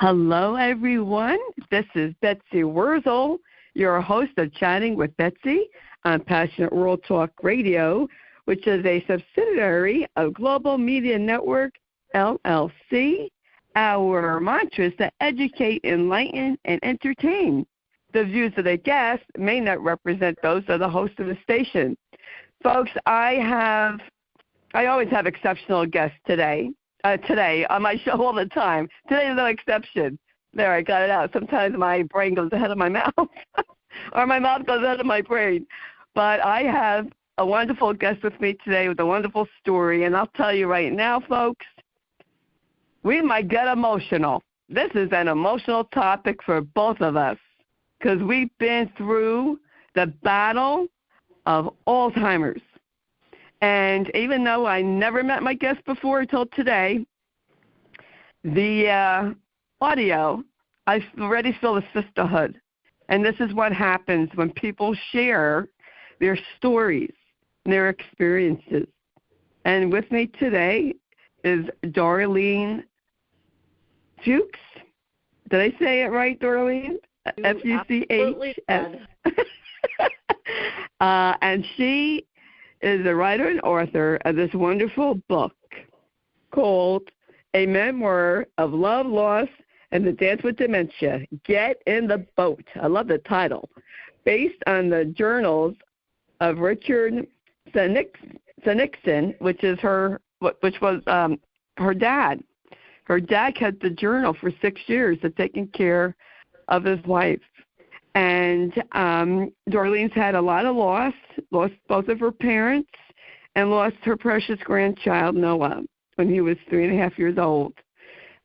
Hello, everyone. This is Betsy Wurzel, your host of Chatting with Betsy on Passionate World Talk Radio, which is a subsidiary of Global Media Network, LLC. Our mantra is to educate, enlighten, and entertain. The views of the guests may not represent those of the host of the station. Folks, I always have exceptional guests today on my show all the time. Today is no exception. There, I got it out. Sometimes my brain goes ahead of my mouth or my mouth goes ahead of my brain. But I have a wonderful guest with me today with a wonderful story, and I'll tell you right now, folks, we might get emotional. This is an emotional topic for both of us because we've been through the battle of Alzheimer's. And even though I never met my guest before until today, the audio, I already feel the sisterhood. And this is what happens when people share their stories, their experiences. And with me today is Darlene Fuchs. Did I say it right, Darlene? F-U-C-H-S. And she is a writer and author of this wonderful book called A Memoir of Love, Loss, and the Dance with Dementia, Get in the Boat. I love the title. Based on the journals of Richard Seneckson, which was her dad. Her dad kept the journal for 6 years of taking care of his wife. And Darlene's had a lot of loss, lost both of her parents, and lost her precious grandchild, Noah, when he was 3.5 years old.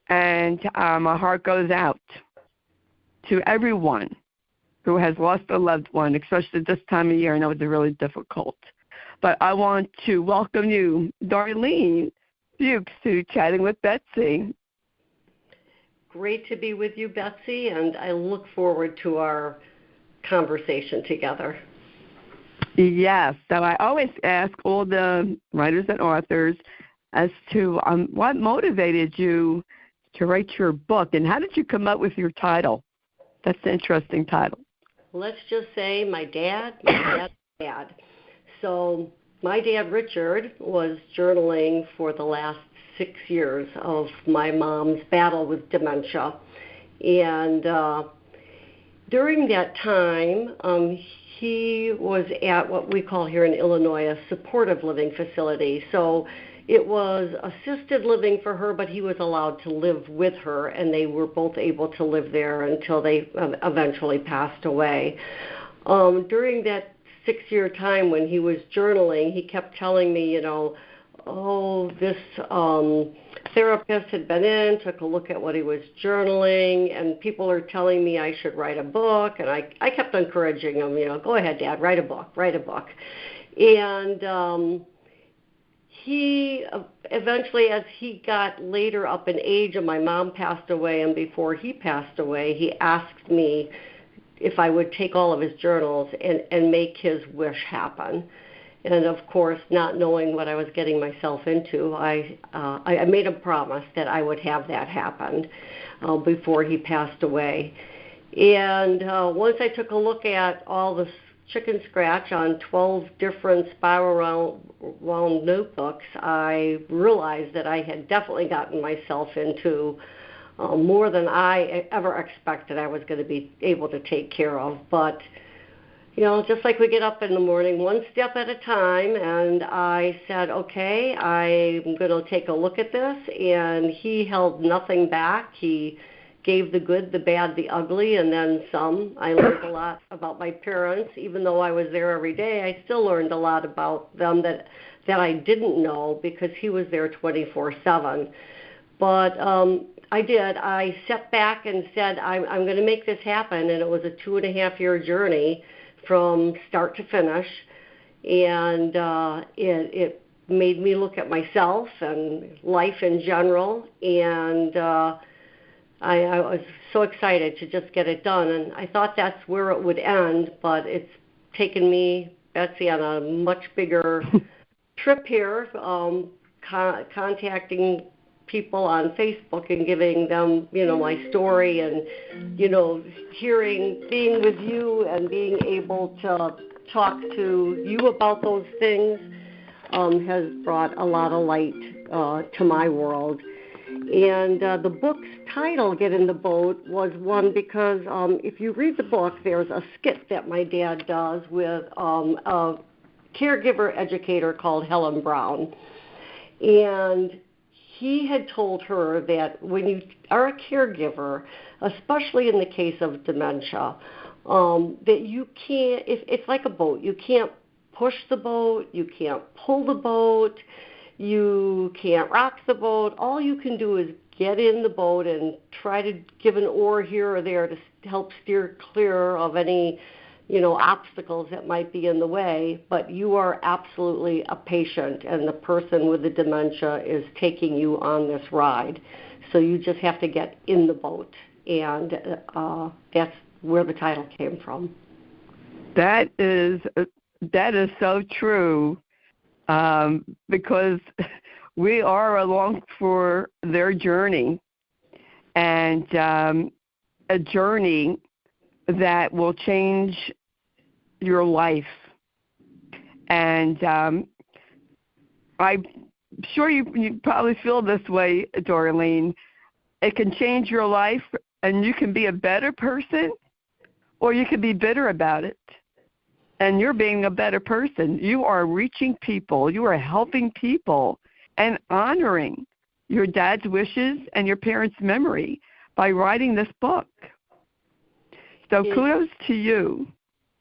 And my heart goes out to everyone who has lost a loved one, especially this time of year. I know it's really difficult. But I want to welcome you, Darlene Fuchs, to Chatting with Betsy. Great to be with you, Betsy, and I look forward to our conversation together. Yes. So I always ask all the writers and authors as to what motivated you to write your book, and how did you come up with your title? That's an interesting title. Let's just say my dad's dad. So my dad, Richard, was journaling for the last 6 years of my mom's battle with dementia. And during that time, he was at what we call here in Illinois a supportive living facility. So it was assisted living for her, but he was allowed to live with her, and they were both able to live there until they eventually passed away. During that 6-year time when he was journaling, he kept telling me, this therapist had been in, took a look at what he was journaling, and people are telling me I should write a book. And I kept encouraging him, go ahead, Dad, write a book. And he eventually, as he got later up in age and my mom passed away, and before he passed away, he asked me if I would take all of his journals and make his wish happen. And, of course, not knowing what I was getting myself into, I made a promise that I would have that happen before he passed away. And once I took a look at all the chicken scratch on 12 different spiral wound notebooks, I realized that I had definitely gotten myself into more than I ever expected I was going to be able to take care of. But just like we get up in the morning, one step at a time, and I said, okay, I'm going to take a look at this, and he held nothing back. He gave the good, the bad, the ugly, and then some. I learned a lot about my parents. Even though I was there every day, I still learned a lot about them that I didn't know because he was there 24/7. But I did. I sat back and said, I'm going to make this happen, and it was a 2.5-year journey from start to finish, and it made me look at myself and life in general, and I was so excited to just get it done, and I thought that's where it would end, but it's taken me, Betsy, on a much bigger trip here, contacting people on Facebook and giving them, my story and, being with you and being able to talk to you about those things has brought a lot of light to my world. And the book's title, Get in the Boat, was one because if you read the book, there's a skit that my dad does with a caregiver educator called Helen Brown. And he had told her that when you are a caregiver, especially in the case of dementia, that you can't, it's like a boat. You can't push the boat, you can't pull the boat, you can't rock the boat. All you can do is get in the boat and try to give an oar here or there to help steer clear of any, obstacles that might be in the way. But you are absolutely a patient, and the person with the dementia is taking you on this ride. So you just have to get in the boat, and that's where the title came from. That is so true, because we are along for their journey, and a journey that will change your life. And I'm sure you probably feel this way, Darlene. It can change your life, and you can be a better person, or you can be bitter about it. And you're being a better person. You are reaching people. You are helping people and honoring your dad's wishes and your parents' memory by writing this book. So kudos to you.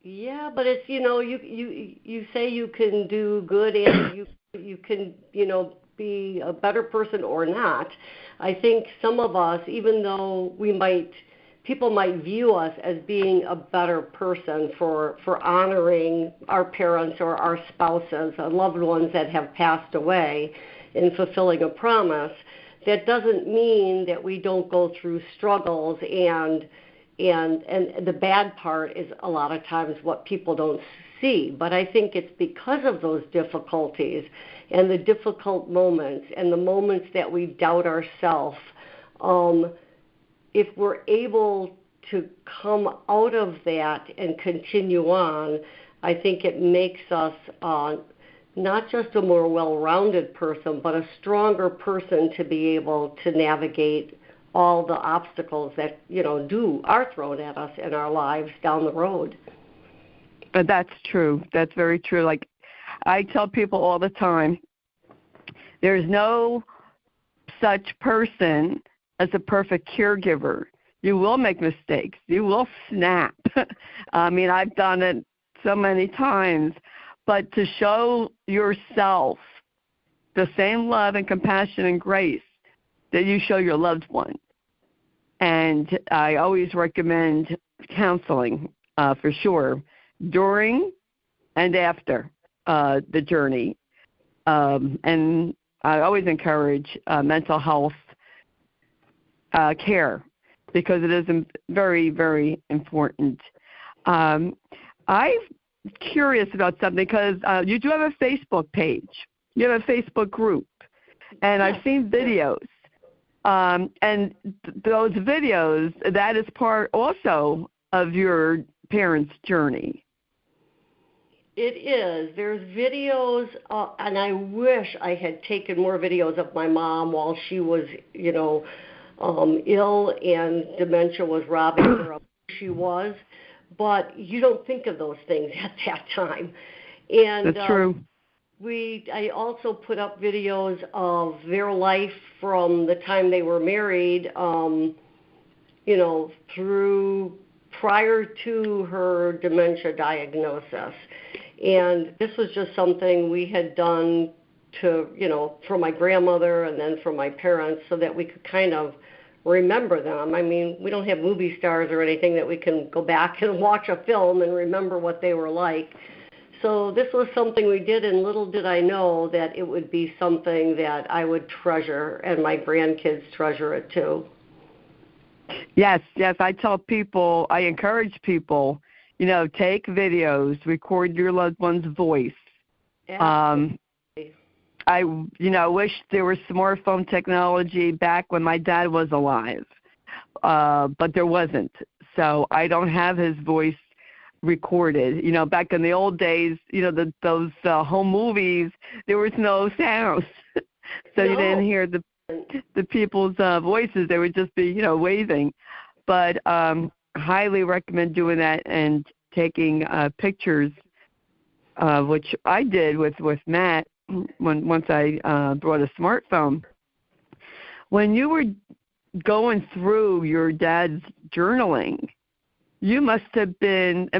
Yeah, but it's, you say you can do good and you can, be a better person or not. I think some of us, even though people might view us as being a better person for honoring our parents or our spouses, our loved ones that have passed away, in fulfilling a promise. That doesn't mean that we don't go through struggles, and the bad part is a lot of times what people don't see. But I think it's because of those difficulties and the difficult moments and the moments that we doubt ourselves, if we're able to come out of that and continue on, I think it makes us not just a more well-rounded person, but a stronger person to be able to navigate all the obstacles that, are thrown at us in our lives down the road. That's true. That's very true. Like I tell people all the time, there's no such person as a perfect caregiver. You will make mistakes. You will snap. I mean, I've done it so many times. But to show yourself the same love and compassion and grace that you show your loved one. And I always recommend counseling for sure, during and after the journey. And I always encourage mental health care, because it is very, very important. I'm curious about something, because you do have a Facebook page. You have a Facebook group, and I've seen videos. And those videos, that is part also of your parents' journey. It is. There's videos, and I wish I had taken more videos of my mom while she was, ill and dementia was robbing her of who she was. But you don't think of those things at that time. And that's true. I also put up videos of their life from the time they were married, through prior to her dementia diagnosis. And this was just something we had done to, for my grandmother and then for my parents, so that we could kind of remember them. I mean, we don't have movie stars or anything that we can go back and watch a film and remember what they were like. So this was something we did, and little did I know that it would be something that I would treasure, and my grandkids treasure it too. Yes, I tell people, I encourage people, take videos, record your loved one's voice. I wish there was smartphone technology back when my dad was alive, but there wasn't. So I don't have his voice recorded. Back in the old days, those home movies, there was no sound, so you didn't hear the people's voices. They would just be, waving. But highly recommend doing that and taking pictures, which I did with Matt once I brought a smartphone. When you were going through your dad's journaling, it must have been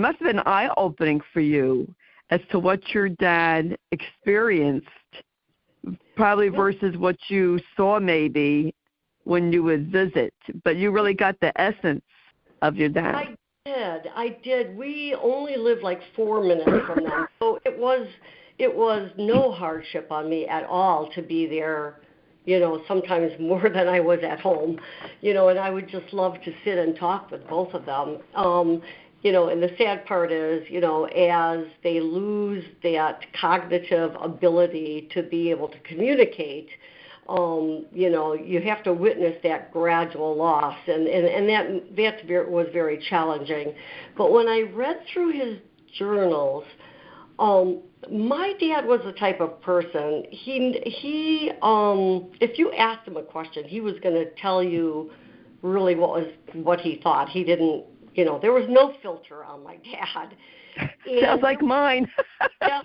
eye-opening for you as to what your dad experienced, probably versus what you saw maybe when you would visit. But you really got the essence of your dad. I did. We only lived like 4 minutes from them, so it was no hardship on me at all to be there, sometimes more than I was at home, and I would just love to sit and talk with both of them. And the sad part is, as they lose that cognitive ability to be able to communicate, you have to witness that gradual loss, and that was very challenging. But when I read through his journals, my dad was the type of person, he if you asked him a question, he was going to tell you really what he thought. He didn't, there was no filter on my dad. And, sounds like mine. Yeah,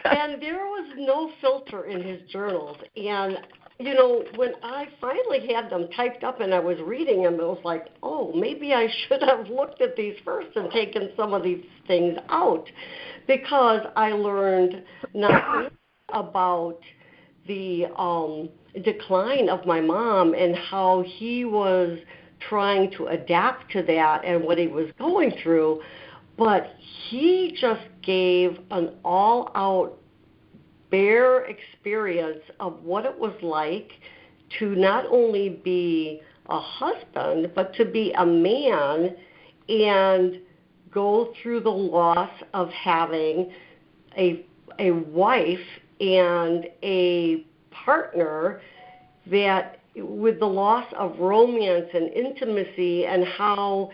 and there was no filter in his journals. And, when I finally had them typed up and I was reading them, it was like, oh, maybe I should have looked at these first and taken some of these things out, because I learned not only about the decline of my mom and how he was trying to adapt to that and what he was going through, but he just gave an all-out bare experience of what it was like to not only be a husband, but to be a man and go through the loss of having a wife and a partner, that with the loss of romance and intimacy, and how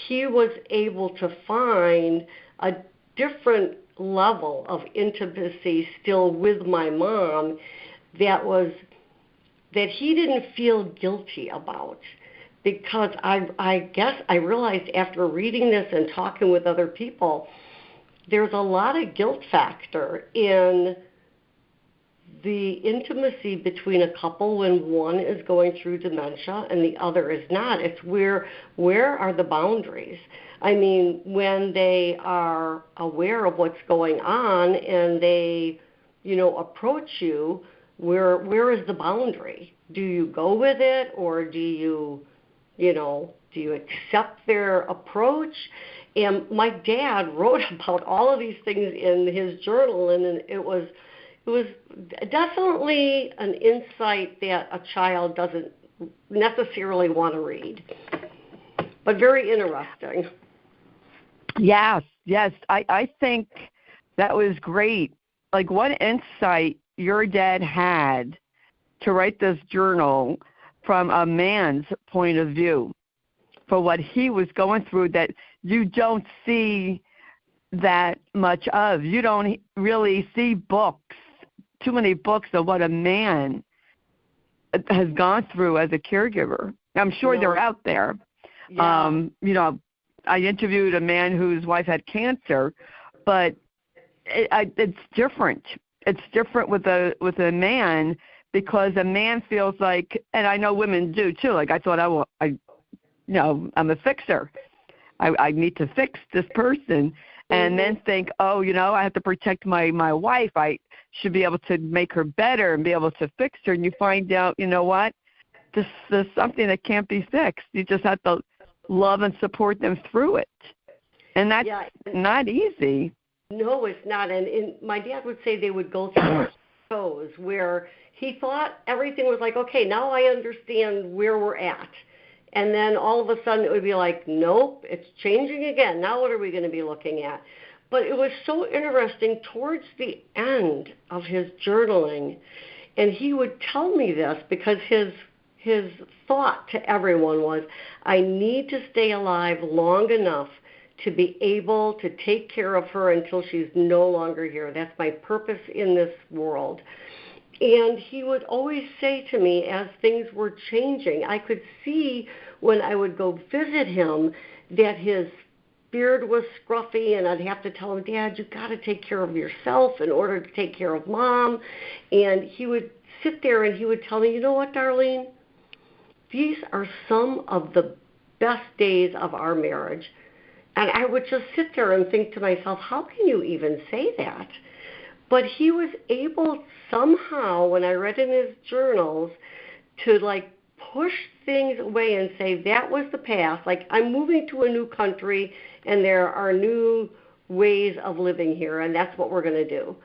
he was able to find a different level of intimacy still with my mom that he didn't feel guilty about. Because I guess I realized after reading this and talking with other people, there's a lot of guilt factor in the intimacy between a couple when one is going through dementia and the other is not. It's where are the boundaries? I mean, when they are aware of what's going on and they, approach you, where is the boundary? Do you go with it, or do you accept their approach? And my dad wrote about all of these things in his journal, and it was definitely an insight that a child doesn't necessarily want to read, but very interesting. Yes. I think that was great. Like, what insight your dad had to write this journal from a man's point of view for what he was going through that you don't see that much of. You don't really see too many books of what a man has gone through as a caregiver. I'm sure they're out there. Yeah. I interviewed a man whose wife had cancer, but it's different. It's different with a man, because a man feels like, and I know women do too. Like, I thought I'm a fixer. I need to fix this person, and then think, I have to protect my wife. I should be able to make her better and be able to fix her. And you find out, what? This is something that can't be fixed. You just have to love and support them through it. And that's not easy. No, it's not. And my dad would say they would go through shows where he thought everything was like, okay, now I understand where we're at. And then all of a sudden it would be like, nope, it's changing again. Now what are we going to be looking at? But it was so interesting towards the end of his journaling. And he would tell me this because his thought to everyone was, I need to stay alive long enough to be able to take care of her until she's no longer here. That's my purpose in this world. And he would always say to me as things were changing, I could see when I would go visit him that his beard was scruffy, and I'd have to tell him, Dad, you got to take care of yourself in order to take care of Mom. And he would sit there and he would tell me, you know what, Darlene? These are some of the best days of our marriage. And I would just sit there and think to myself, how can you even say that? But he was able somehow, when I read in his journals, to like push things away and say that was the past. Like, I'm moving to a new country and there are new ways of living here, and that's what we're going to do.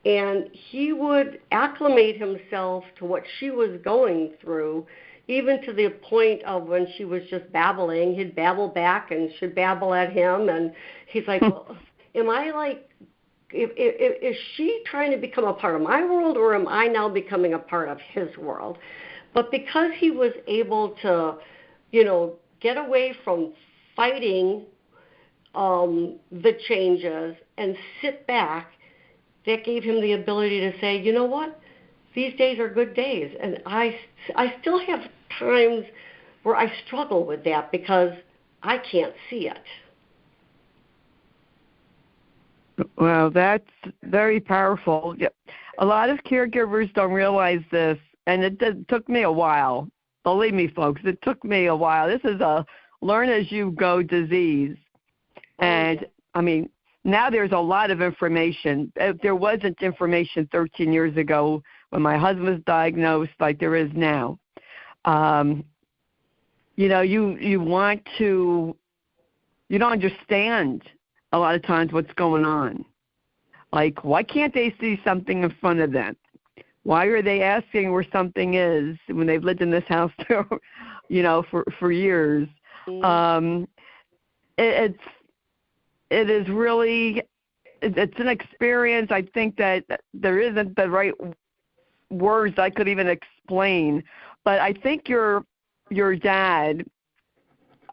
And he would acclimate himself to what she was going through, even to the point of when she was just babbling, he'd babble back and she'd babble at him. And he's like, well, am I like, is she trying to become a part of my world, or am I now becoming a part of his world? But because he was able to, get away from fighting the changes and sit back, that gave him the ability to say, you know what? These days are good days. And I still have times where I struggle with that because I can't see it. Well, that's very powerful. A lot of caregivers don't realize this, and it took me a while. Believe me, folks, it took me a while. This is a learn-as-you-go disease. And, now there's a lot of information. There wasn't information 13 years ago when my husband was diagnosed like there is now. You don't understand a lot of times what's going on. Like, why can't they see something in front of them? Why are they asking where something is when they've lived in this house, for years? It is really, it's an experience. I think that there isn't the right words I could even explain. But I think your dad,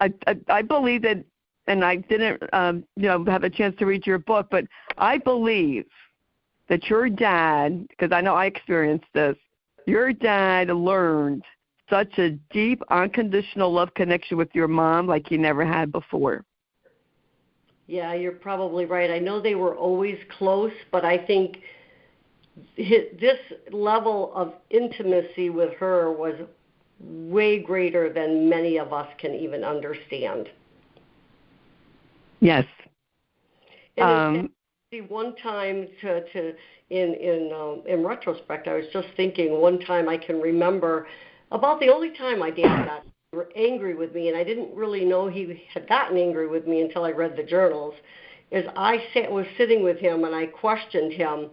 I believe that, and I didn't, have a chance to read your book, but I believe that your dad, because I know I experienced this, your dad learned such a deep, unconditional love connection with your mom like he never had before. Yeah, you're probably right. I know they were always close, but I think this level of intimacy with her was way greater than many of us can even understand. Yes. And one time, in retrospect, I was just thinking one time I can remember about the only time my dad got angry with me, and I didn't really know he had gotten angry with me until I read the journals, is was sitting with him and I questioned him.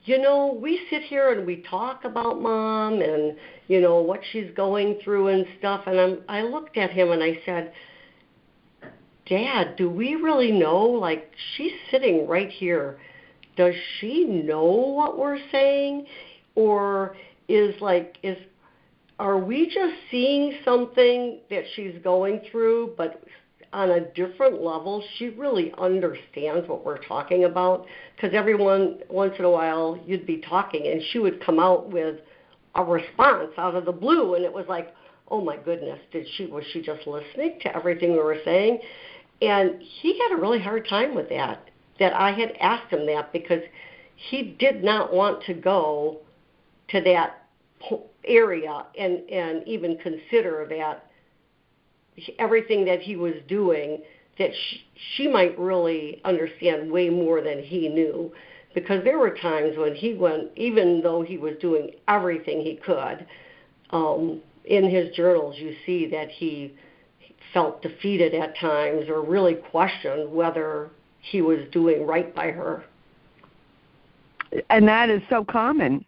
We sit here and we talk about Mom and, what she's going through and stuff, and I looked at him and I said, Dad, do we really know? Like, she's sitting right here. Does she know what we're saying? Or are we just seeing something that she's going through, but on a different level? She really understands what we're talking about, because once in a while, you'd be talking, and she would come out with a response out of the blue, and it was like, oh my goodness, was she just listening to everything we were saying? And he had a really hard time with that I had asked him that, because he did not want to go to that area and even consider that everything that he was doing, that she might really understand way more than he knew. Because there were times when he went, even though he was doing everything he could, in his journals you see that he felt defeated at times or really questioned whether he was doing right by her. And that is so common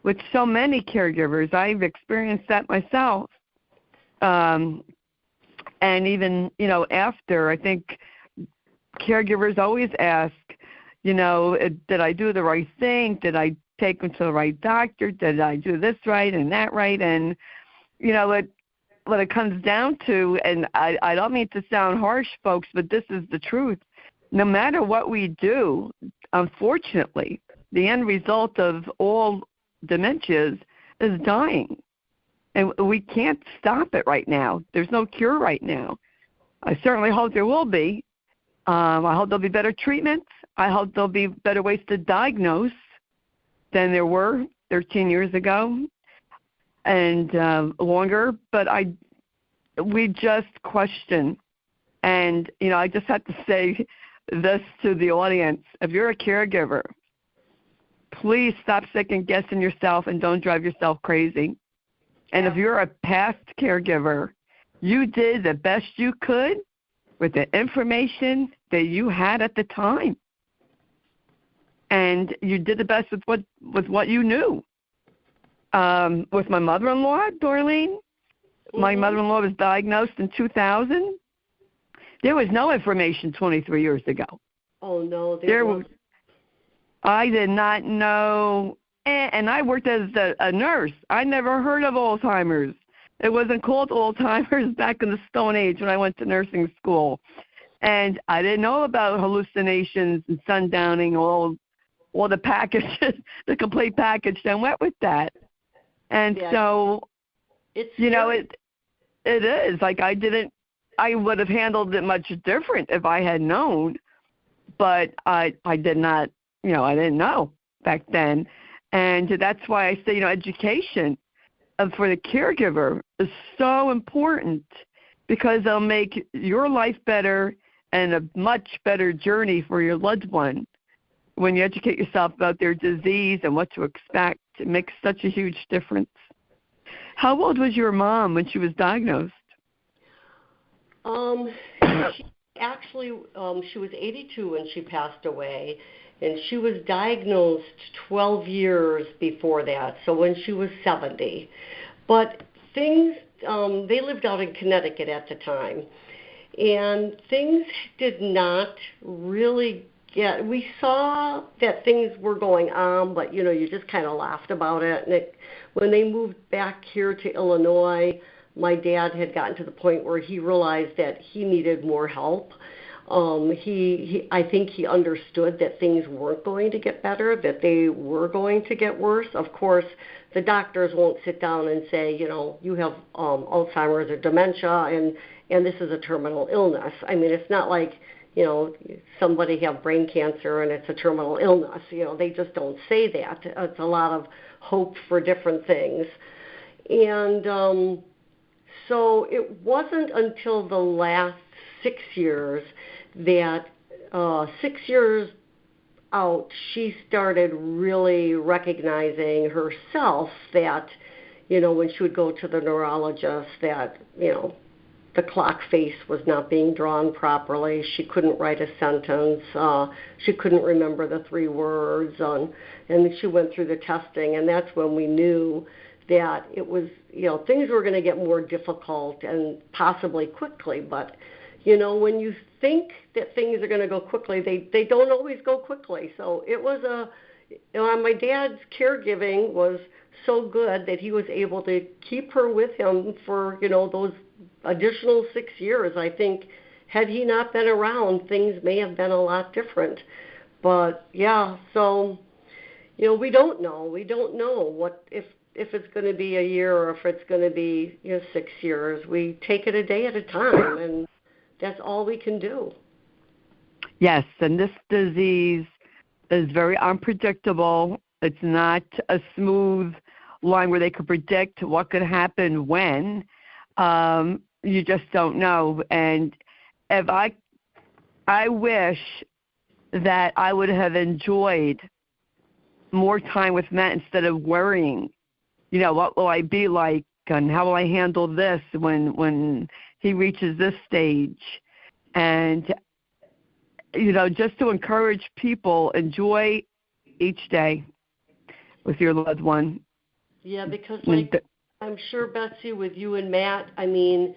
with so many caregivers. I've experienced that myself. And even, after, I think caregivers always ask, did I do the right thing? Did I take them to the right doctor? Did I do this right and that right? And, you know, what it comes down to, and I don't mean to sound harsh, folks, but this is the truth. No matter what we do, unfortunately, the end result of all dementias is dying. And we can't stop it right now. There's no cure right now. I certainly hope there will be. I hope there'll be better treatments. I hope there'll be better ways to diagnose than there were 13 years ago and longer. But we just question. And, you know, I just have to say this to the audience. If you're a caregiver, please stop second-guessing yourself and don't drive yourself crazy. And if you're a past caregiver, you did the best you could with the information that you had at the time. And you did the best with what you knew. With my mother-in-law, Dorleen, my mother-in-law was diagnosed in 2000. There was no information 23 years ago. Oh, no. There was. I did not know. And I worked as a nurse. I never heard of Alzheimer's. It wasn't called Alzheimer's back in the Stone Age when I went to nursing school. And I didn't know about hallucinations and sundowning, all the packages, the complete package that went with that. And so, it's you know, it is. Like I would have handled it much different if I had known. But I did not, you know, I didn't know back then. And that's why I say, you know, education for the caregiver is so important because they'll make your life better and a much better journey for your loved one. When you educate yourself about their disease and what to expect, it makes such a huge difference. How old was your mom when she was diagnosed? She actually, she was 82 when she passed away. And she was diagnosed 12 years before that, so when she was 70. But things, they lived out in Connecticut at the time, and things did not really we saw that things were going on, but, you know, you just kind of laughed about it. And when they moved back here to Illinois, my dad had gotten to the point where he realized that he needed more help. I think he understood that things weren't going to get better, that they were going to get worse. Of course, the doctors won't sit down and say, you know, you have Alzheimer's or dementia, and this is a terminal illness. I mean, it's not like, you know, somebody have brain cancer and it's a terminal illness. You know, they just don't say that. It's a lot of hope for different things. And so it wasn't until the last 6 years that 6 years out, she started really recognizing herself that, you know, when she would go to the neurologist that, you know, the clock face was not being drawn properly. She couldn't write a sentence. She couldn't remember the 3 words. And she went through the testing, and that's when we knew that it was, you know, things were going to get more difficult and possibly quickly. But, you know, when you think that things are going to go quickly, they don't always go quickly. So it was my dad's caregiving was so good that he was able to keep her with him for, you know, those additional 6 years. I think had he not been around, things may have been a lot different. But yeah, so, you know, we don't know. We don't know what if it's going to be a year or if it's going to be, you know, 6 years. We take it a day at a time, and that's all we can do. Yes, and this disease is very unpredictable. It's not a smooth line where they could predict what could happen when. You just don't know. And if I wish that I would have enjoyed more time with Matt instead of worrying, you know, what will I be like and how will I handle this when he reaches this stage. And, you know, just to encourage people, enjoy each day with your loved one. Yeah, because I'm sure, Betsy, with you and Matt, I mean,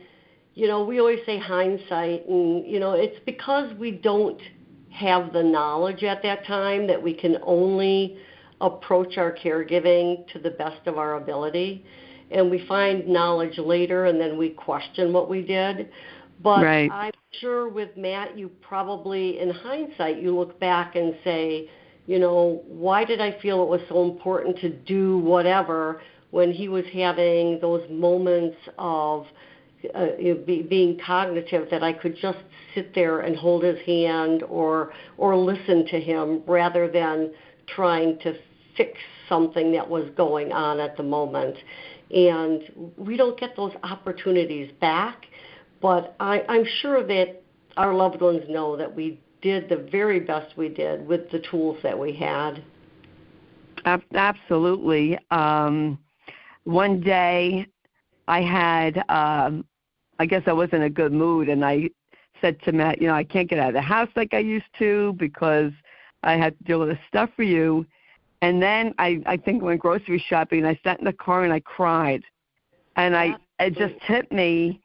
you know, we always say hindsight, and, you know, it's because we don't have the knowledge at that time that we can only approach our caregiving to the best of our ability, and we find knowledge later, and then we question what we did. But Right. I'm sure with Matt, you probably, in hindsight, you look back and say, why did I feel it was so important to do whatever when he was having those moments of being cognitive, that I could just sit there and hold his hand or listen to him rather than trying to fix something that was going on at the moment. And we don't get those opportunities back, but I'm sure that our loved ones know that we did the very best we did with the tools that we had. Absolutely. One day I had, I guess I was in a good mood, and I said to Matt, I can't get out of the house like I used to because I had to deal with this stuff for you. And then I think I went grocery shopping, and I sat in the car and I cried. And it just hit me.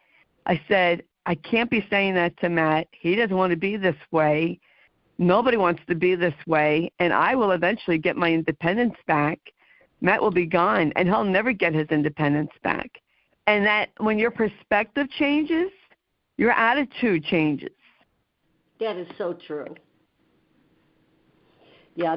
I said, I can't be saying that to Matt. He doesn't want to be this way. Nobody wants to be this way. And I will eventually get my independence back. Matt will be gone, and he'll never get his independence back. And that when your perspective changes, your attitude changes. That is so true. Yeah,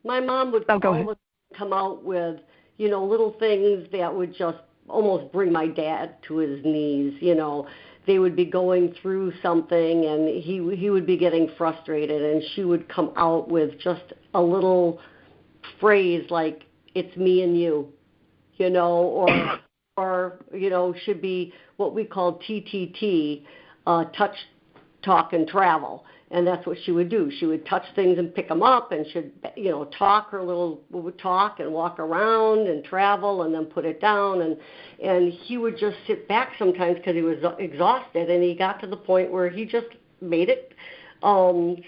my mom would always come out with, little things that would just almost bring my dad to his knees. They would be going through something, and he would be getting frustrated, and she would come out with just a little phrase like, "It's me and you," or should be what we call TTT, touch, talk, and travel. And that's what she would do. She would touch things and pick them up, and she'd, talk would talk and walk around and travel and then put it down. And he would just sit back sometimes because he was exhausted, and he got to the point where he just made it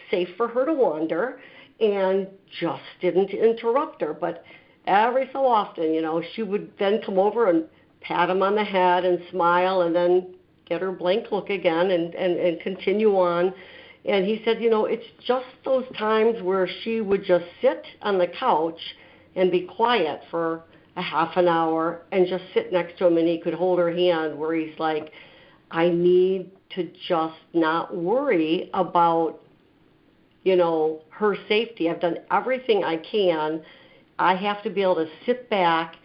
safe for her to wander and just didn't interrupt her. But every so often, she would then come over and pat him on the head and smile and then get her blank look again and continue on. And he said, it's just those times where she would just sit on the couch and be quiet for a half an hour and just sit next to him, and he could hold her hand, where he's like, I need to just not worry about, her safety. I've done everything I can. I have to be able to sit back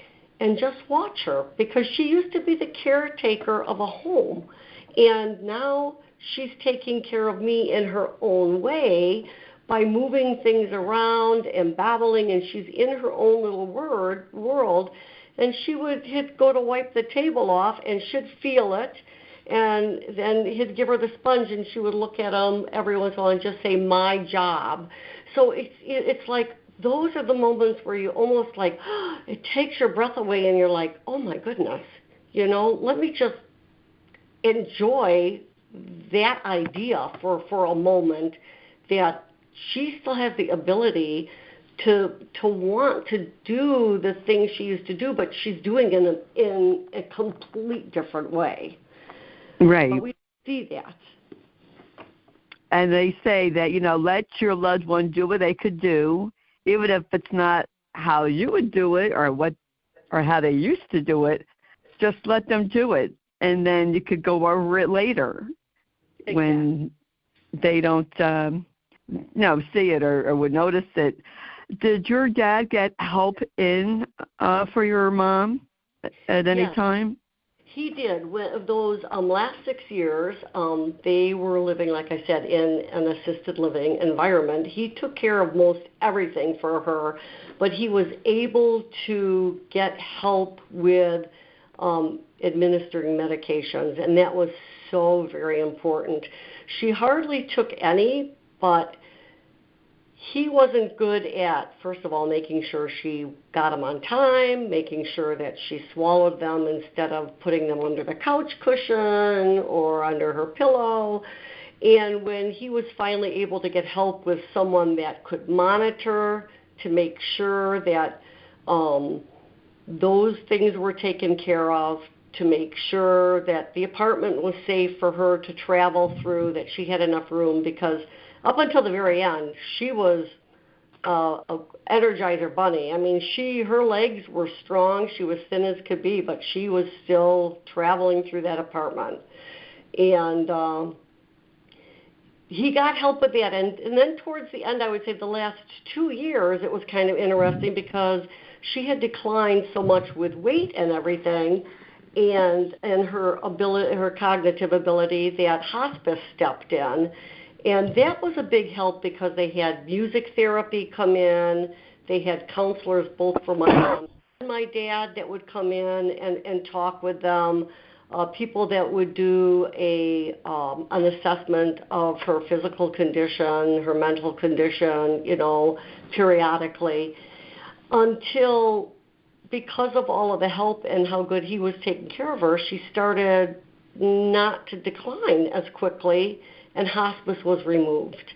and just watch her, because she used to be the caretaker of a home. And now she's taking care of me in her own way by moving things around and babbling, and she's in her own little world. And she would go to wipe the table off, and she'd feel it, and then he'd give her the sponge, and she would look at him every once in a while and just say, my job. So it's like, those are the moments where you almost like, it takes your breath away, and you're like, oh my goodness, let me just enjoy that idea for a moment, that she still has the ability to want to do the things she used to do, but she's doing it in a complete different way. Right. But we see that. And they say that, let your loved one do what they could do, even if it's not how you would do it or how they used to do it. Just let them do it, and then you could go over it later. Exactly. When they don't see it or would notice it. Did your dad get help in for your mom at any time? He did. Those last 6 years, they were living, like I said, in an assisted living environment. He took care of most everything for her, but he was able to get help with administering medications, and that was so very important. She hardly took any, but he wasn't good at, first of all, making sure she got them on time, making sure that she swallowed them instead of putting them under the couch cushion or under her pillow. And when he was finally able to get help with someone that could monitor to make sure that those things were taken care of, to make sure that the apartment was safe for her to travel through, that she had enough room, because up until the very end, she was a Energizer bunny. I mean, her legs were strong. She was thin as could be, but she was still traveling through that apartment. And he got help with that. And then towards the end, I would say the last 2 years, it was kind of interesting because she had declined so much with weight and everything, and her cognitive ability, that hospice stepped in. And that was a big help because they had music therapy come in. They had counselors both for my mom and my dad that would come in and talk with them. People that would do an assessment of her physical condition, her mental condition, periodically, until, because of all of the help and how good he was taking care of her, she started not to decline as quickly, and hospice was removed.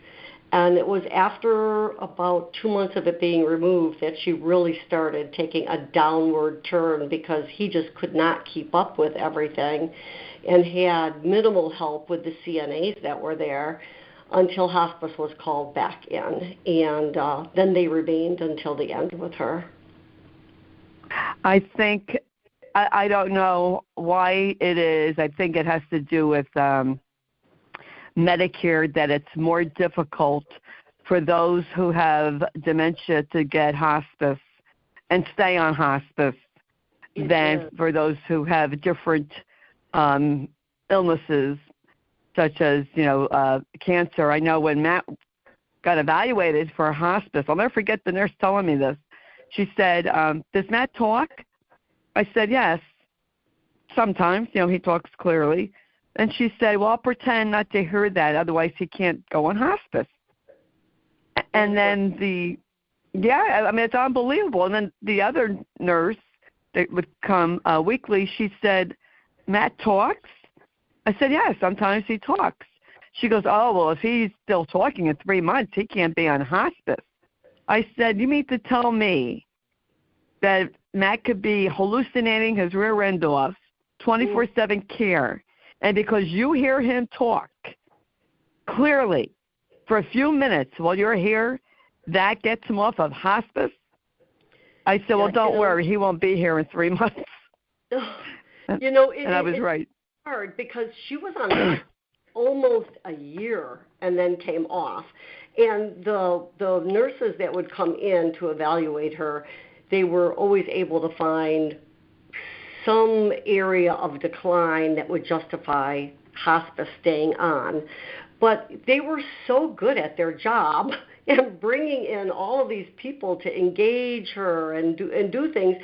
And it was after about 2 months of it being removed that she really started taking a downward turn, because he just could not keep up with everything and had minimal help with the CNAs that were there until hospice was called back in. And then they remained until the end with her. I think, I don't know why it is. I think it has to do with Medicare, that it's more difficult for those who have dementia to get hospice and stay on hospice than for those who have different illnesses, such as, cancer. I know when Matt got evaluated for hospice, I'll never forget the nurse telling me this. She said, does Matt talk? I said, yes. Sometimes, he talks clearly. And she said, well, I'll pretend not to hear that, otherwise he can't go on hospice. And then it's unbelievable. And then the other nurse that would come weekly, she said, Matt talks? I said, yes, sometimes he talks. She goes, oh, well, if he's still talking in 3 months, he can't be on hospice. I said, you mean to tell me that Matt could be hallucinating his rear end off, 24/7 care, and because you hear him talk clearly for a few minutes while you're here, that gets him off of hospice? I said, well, don't worry, he won't be here in 3 months. And I was right. It's hard because she was on almost a year and then came off. And the nurses that would come in to evaluate her, they were always able to find some area of decline that would justify hospice staying on. But they were so good at their job and bringing in all of these people to engage her and do things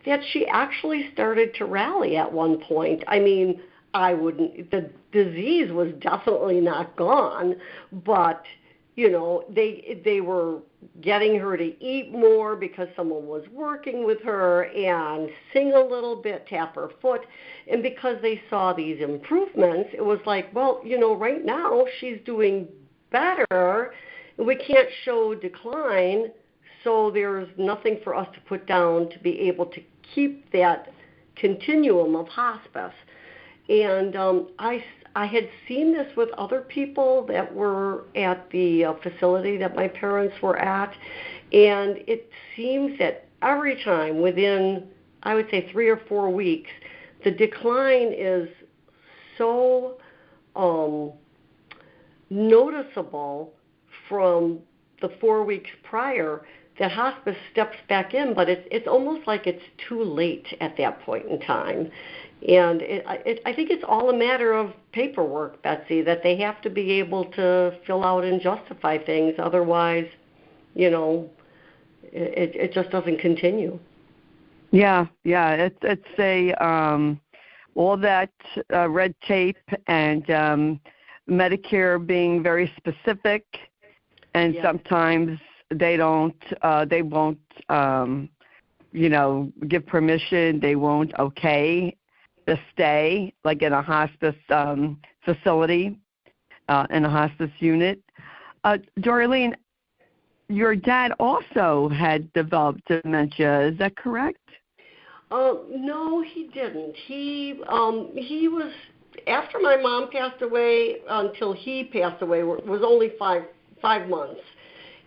that she actually started to rally at one point. I mean, the disease was definitely not gone, but they were getting her to eat more because someone was working with her, and sing a little bit, tap her foot. And because they saw these improvements, it was like, well, right now she's doing better. We can't show decline, so there's nothing for us to put down to be able to keep that continuum of hospice. And I had seen this with other people that were at the facility that my parents were at, and it seems that every time within, I would say, 3 or 4 weeks, the decline is so noticeable from the 4 weeks prior that hospice steps back in, but it's almost like it's too late at that point in time. And I think it's all a matter of paperwork, Betsy, that they have to be able to fill out and justify things. Otherwise, it just doesn't continue. Yeah. It's a all that red tape and Medicare being very specific, and sometimes they won't give permission. They won't okay to stay, like in a hospice facility, in a hospice unit. Dorleen, your dad also had developed dementia. Is that correct? No, he didn't. He was, after my mom passed away until he passed away, was only five months.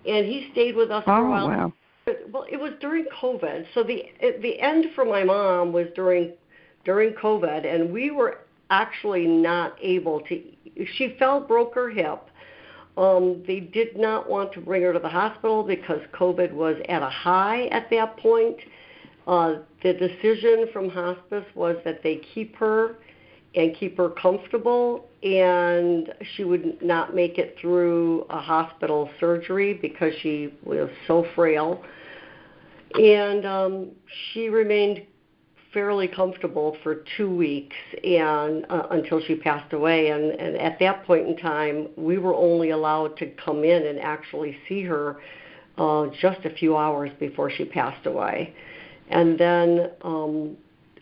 and he stayed with us for a while. Wow. Well, it was during COVID, so the end for my mom was during COVID, and we were actually not able to. She broke her hip. They did not want to bring her to the hospital because COVID was at a high at that point. The decision from hospice was that they keep her and keep her comfortable, and she would not make it through a hospital surgery because she was so frail. And she remained fairly comfortable for 2 weeks and until she passed away. And at that point in time, we were only allowed to come in and actually see her just a few hours before she passed away. And then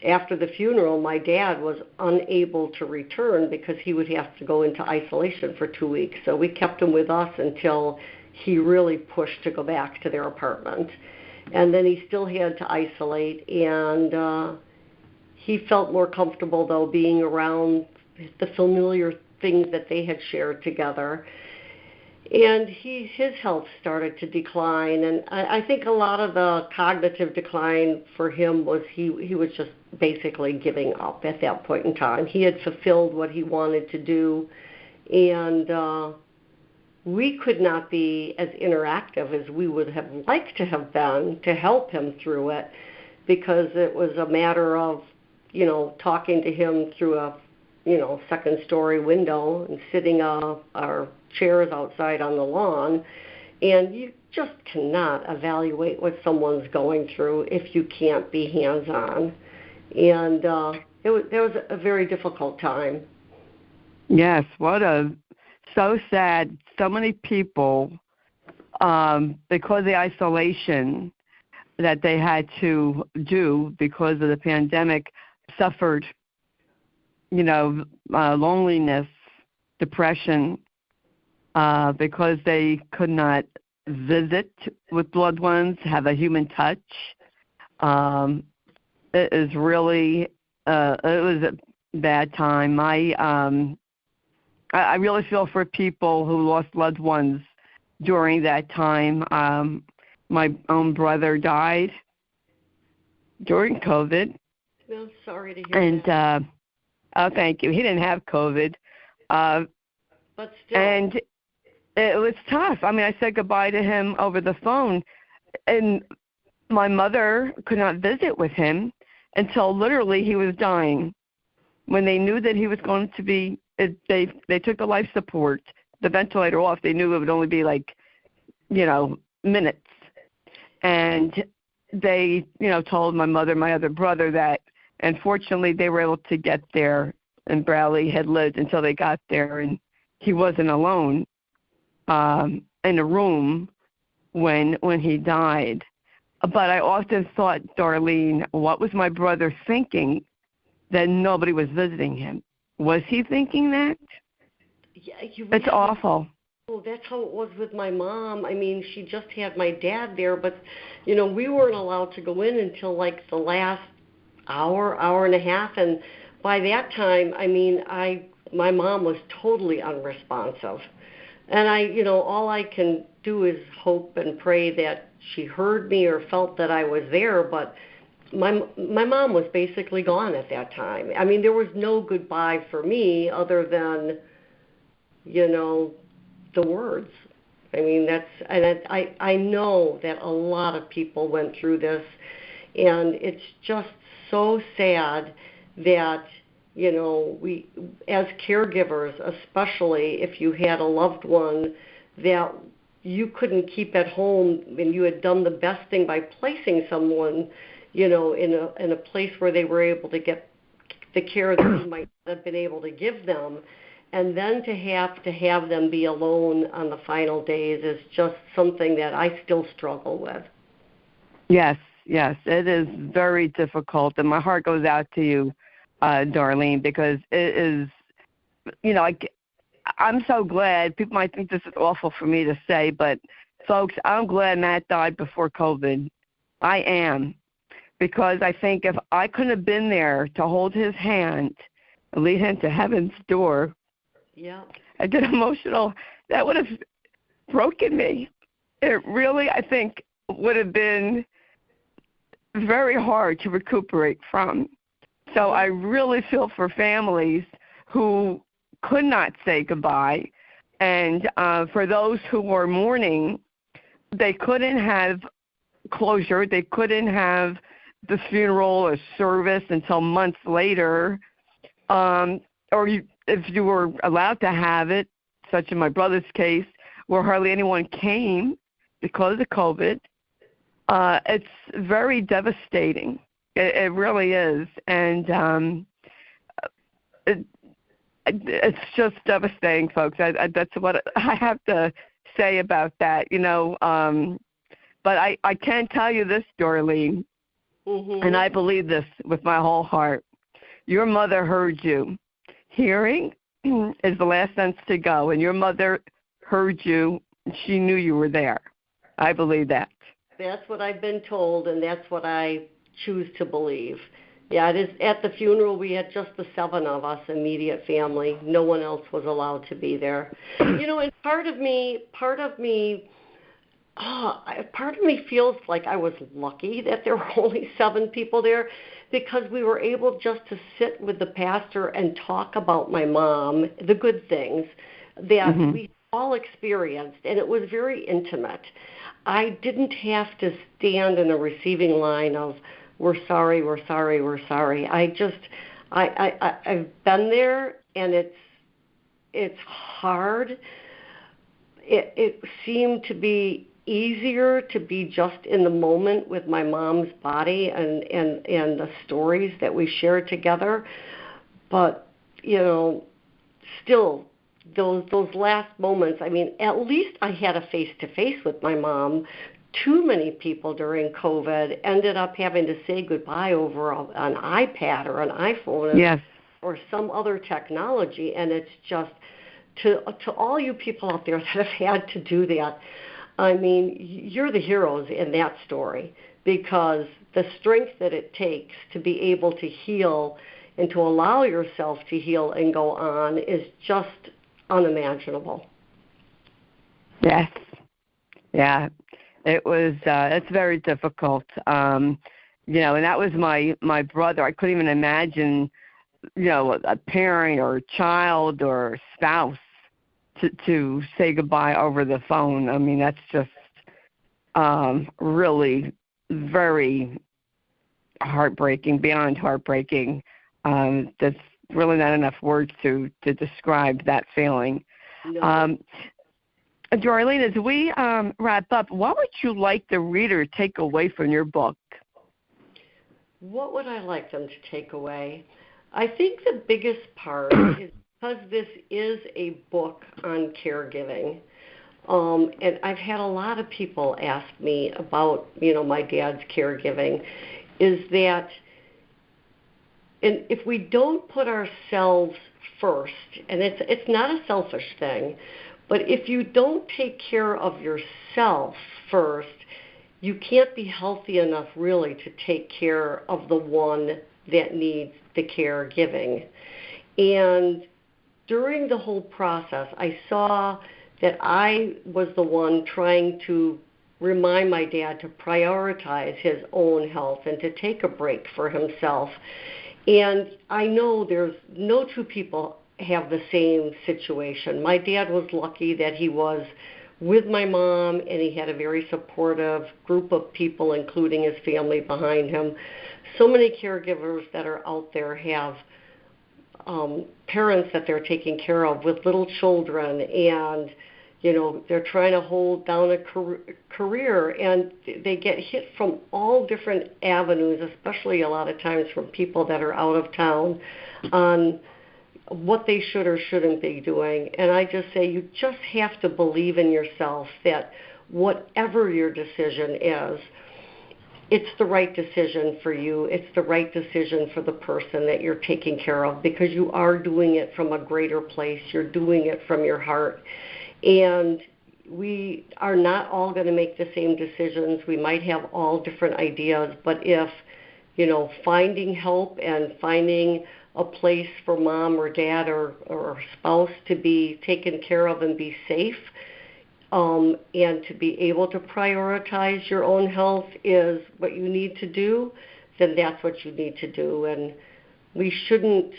after the funeral, my dad was unable to return because he would have to go into isolation for 2 weeks. So we kept him with us until he really pushed to go back to their apartment. And then he still had to isolate, and he felt more comfortable, though, being around the familiar things that they had shared together. And his health started to decline, and I think a lot of the cognitive decline for him was he was just basically giving up at that point in time. He had fulfilled what he wanted to do, and we could not be as interactive as we would have liked to have been to help him through it, because it was a matter of, talking to him through a, second-story window and sitting our chairs outside on the lawn, and you just cannot evaluate what someone's going through if you can't be hands-on. And it was a very difficult time. Yes, so sad. So many people, because of the isolation that they had to do because of the pandemic, suffered, loneliness, depression, because they could not visit with loved ones, have a human touch. It is really, it was a bad time. I really feel for people who lost loved ones during that time. My own brother died during COVID. No, sorry to hear that. And thank you. He didn't have COVID. But still. And it was tough. I mean, I said goodbye to him over the phone, and my mother could not visit with him until literally he was dying. When they knew that he was going to be, they took the life support, the ventilator off. They knew it would only be minutes. And they, told my mother, my other brother, that unfortunately they were able to get there, and Bradley had lived until they got there, and he wasn't alone in a room when he died. But I often thought, Darlene, what was my brother thinking that nobody was visiting him? Was he thinking that? Yeah, it's awful. Well, that's how it was with my mom. I mean, she just had my dad there, but, we weren't allowed to go in until like the last hour and a half. And by that time, I mean, my mom was totally unresponsive. And all I can do is hope and pray that she heard me or felt that I was there, but my mom was basically gone at that time. I mean, there was no goodbye for me other than, the words. I mean, I know that a lot of people went through this, and it's just so sad that, we, as caregivers, especially if you had a loved one that you couldn't keep at home, and you had done the best thing by placing someone, in a place where they were able to get the care that you might not have been able to give them, and then to have them be alone on the final days is just something that I still struggle with. Yes, it is very difficult, and my heart goes out to you, Darlene, because it is, I'm so glad. People might think this is awful for me to say, but folks, I'm glad Matt died before COVID. I am, because I think if I couldn't have been there to hold his hand and lead him to heaven's door, yeah, I get emotional. That would have broken me. it really, I think, would have been very hard to recuperate from. So I really feel for families who could not say goodbye, and for those who were mourning, they couldn't have closure. They couldn't have the funeral or service until months later, if you were allowed to have it, such in my brother's case, where hardly anyone came because of COVID. It's very devastating. It really is, and it's just devastating, folks. That's what I have to say about that, But I can tell you this, Dorleen, and I believe this with my whole heart. Your mother heard you. Hearing is the last sense to go, and your mother heard you. She knew you were there. I believe that. That's what I've been told, and that's what I choose to believe. Yeah, it is. At the funeral, we had just the 7 of us, immediate family. No one else was allowed to be there. And part of me feels like I was lucky that there were only 7 people there, because we were able just to sit with the pastor and talk about my mom, the good things that we all experienced, and it was very intimate. I didn't have to stand in a receiving line of, we're sorry, we're sorry, we're sorry. I've been there, and it's hard. It seemed to be easier to be just in the moment with my mom's body and the stories that we shared together. But, still, those last moments, I mean, at least I had a face-to-face with my mom. Too many people during COVID ended up having to say goodbye over an iPad or an iPhone or some other technology. And it's just, to all you people out there that have had to do that, I mean, you're the heroes in that story, because the strength that it takes to be able to heal and to allow yourself to heal and go on is just unimaginable. Yes. Yeah. It was, it's very difficult. And that was my brother. I couldn't even imagine, a parent or a child or a spouse to say goodbye over the phone. I mean, that's just really very heartbreaking, beyond heartbreaking. There's really not enough words to describe that feeling. No. Dorleen, as we wrap up, what would you like the reader to take away from your book? What would I like them to take away? I think the biggest part is, because this is a book on caregiving, and I've had a lot of people ask me about, my dad's caregiving, is that, and if we don't put ourselves first, and it's not a selfish thing, but if you don't take care of yourself first, you can't be healthy enough really to take care of the one that needs the caregiving. And during the whole process, I saw that I was the one trying to remind my dad to prioritize his own health and to take a break for himself. And I know there's no 2 people have the same situation. My dad was lucky that he was with my mom, and he had a very supportive group of people, including his family, behind him. So many caregivers that are out there have parents that they're taking care of with little children, and they're trying to hold down a career, and they get hit from all different avenues, especially a lot of times from people that are out of town, on what they should or shouldn't be doing. And I just say, you just have to believe in yourself that whatever your decision is, it's the right decision for you. It's the right decision for the person that you're taking care of, because you are doing it from a greater place. You're doing it from your heart. And we are not all going to make the same decisions. We might have all different ideas, but if, finding help and finding a place for mom or dad or spouse to be taken care of and be safe, and to be able to prioritize your own health is what you need to do, then that's what you need to do. And we shouldn't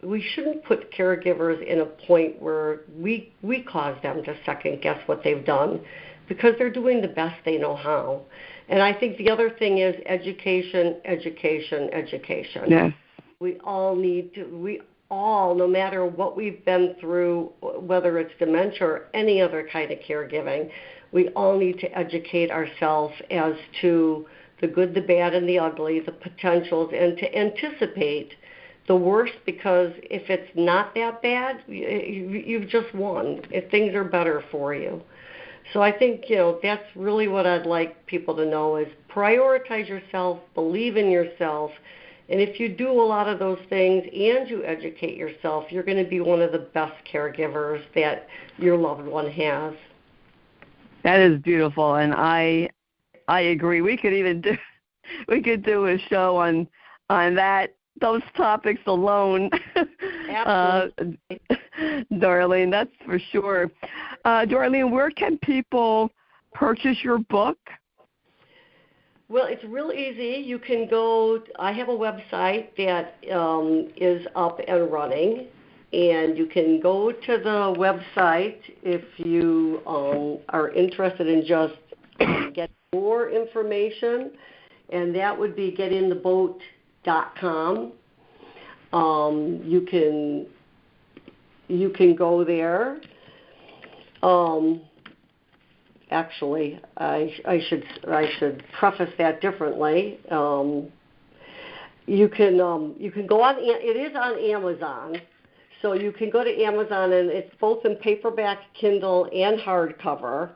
put caregivers in a point where we cause them to second guess what they've done, because they're doing the best they know how. And I think the other thing is education. Yes. We all, no matter what we've been through, whether it's dementia or any other kind of caregiving, we all need to educate ourselves as to the good, the bad, and the ugly, the potentials, and to anticipate the worst, because if it's not that bad, you've just won. If things are better for you. So I think, that's really what I'd like people to know is prioritize yourself, believe in yourself, and if you do a lot of those things and you educate yourself, you're going to be one of the best caregivers that your loved one has. That is beautiful, and I agree. We could do a show on those topics alone. Absolutely. Darlene, that's for sure. Darlene, where can people purchase your book? Well, it's real easy. You can go, I have a website that is up and running, and you can go to the website if you are interested in just getting more information, and that would be getintheboat.com. You can go there. Actually, I should preface that differently. You can go on. It is on Amazon, so you can go to Amazon, and it's both in paperback, Kindle, and hardcover.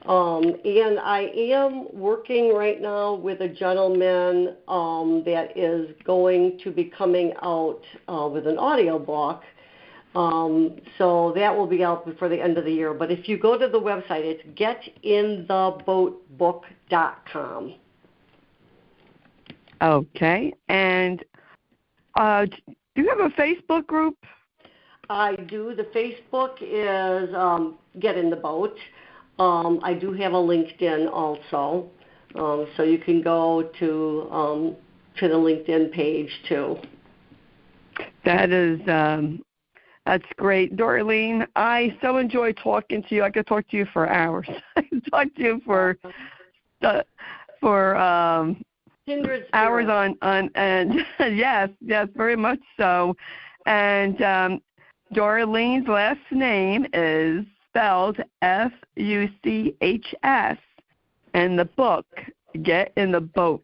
And I am working right now with a gentleman that is going to be coming out with an audiobook. So that will be out before the end of the year. But if you go to the website, it's getintheboatbook.com. Okay. And do you have a Facebook group? I do. The Facebook is Get in the Boat. I do have a LinkedIn also. So you can go to the LinkedIn page too. That is... That's great. Dorleen, I so enjoy talking to you. I could talk to you for hours. I could talk to you for hours on and yes, very much so. And Dorleen's last name is spelled Fuchs, and the book, Get in the Boat.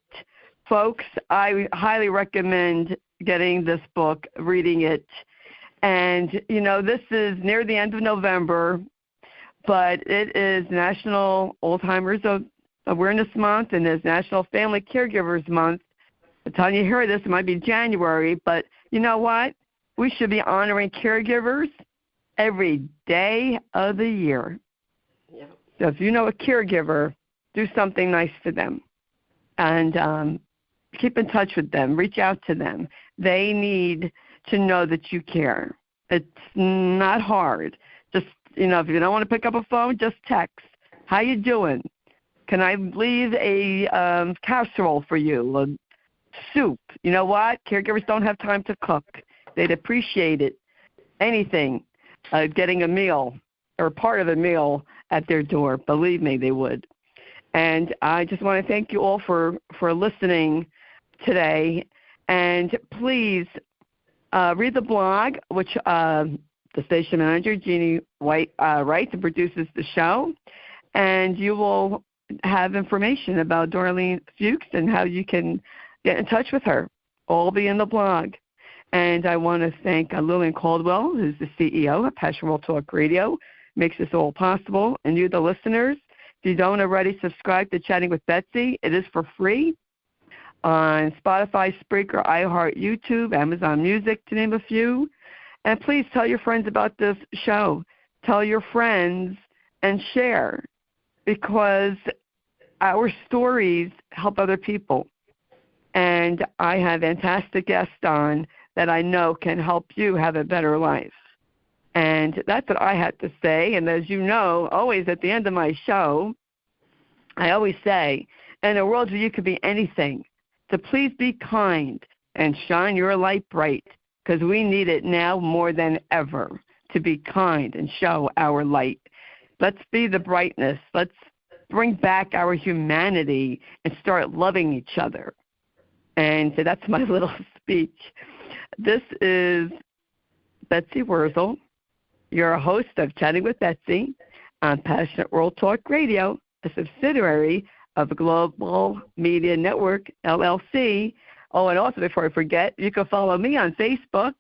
Folks, I highly recommend getting this book, reading it. And, this is near the end of November, but it is National Alzheimer's Awareness Month, and it's National Family Caregivers Month. By the time you hear this, it might be January, but you know what? We should be honoring caregivers every day of the year. Yeah. So if you know a caregiver, do something nice for them. And keep in touch with them. Reach out to them. They need to know that you care. It's not hard. Just, if you don't want to pick up a phone, just text. How you doing? Can I leave a casserole for you? A soup? You know what? Caregivers don't have time to cook. They'd appreciate it. Anything. Getting a meal or part of a meal at their door. Believe me, they would. And I just want to thank you all for listening today. And please read the blog, which the station manager, Jeannie White, writes and produces the show. And you will have information about Dorleen Fuchs and how you can get in touch with her. All be in the blog. And I want to thank Lillian Caldwell, who's the CEO of Passion World Talk Radio, makes this all possible. And you, the listeners, if you don't already subscribe to Chatting with Betsy, it is for free on Spotify, Spreaker, iHeart, YouTube, Amazon Music, to name a few. And please tell your friends about this show. Tell your friends and share, because our stories help other people. And I have fantastic guests on that I know can help you have a better life. And that's what I had to say. And as you know, always at the end of my show, I always say, in a world where you could be anything, so please be kind and shine your light bright, because we need it now more than ever to be kind and show our light. Let's be the brightness. Let's bring back our humanity and start loving each other. And so that's my little speech. This is Betsy Wurzel, your host of Chatting with Betsy on Passionate World Talk Radio, a subsidiary of Global Media Network, LLC. Oh, and also, before I forget, you can follow me on Facebook,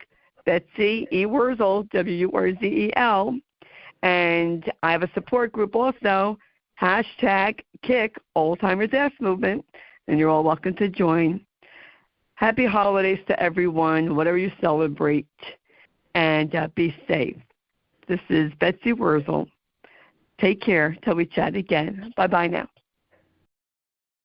Betsy E. Wurzel, W-R-Z-E-L. And I have a support group also, #Kick Alzheimer's Ass Movement, and you're all welcome to join. Happy holidays to everyone, whatever you celebrate, and be safe. This is Betsy Wurzel. Take care till we chat again. Bye-bye now.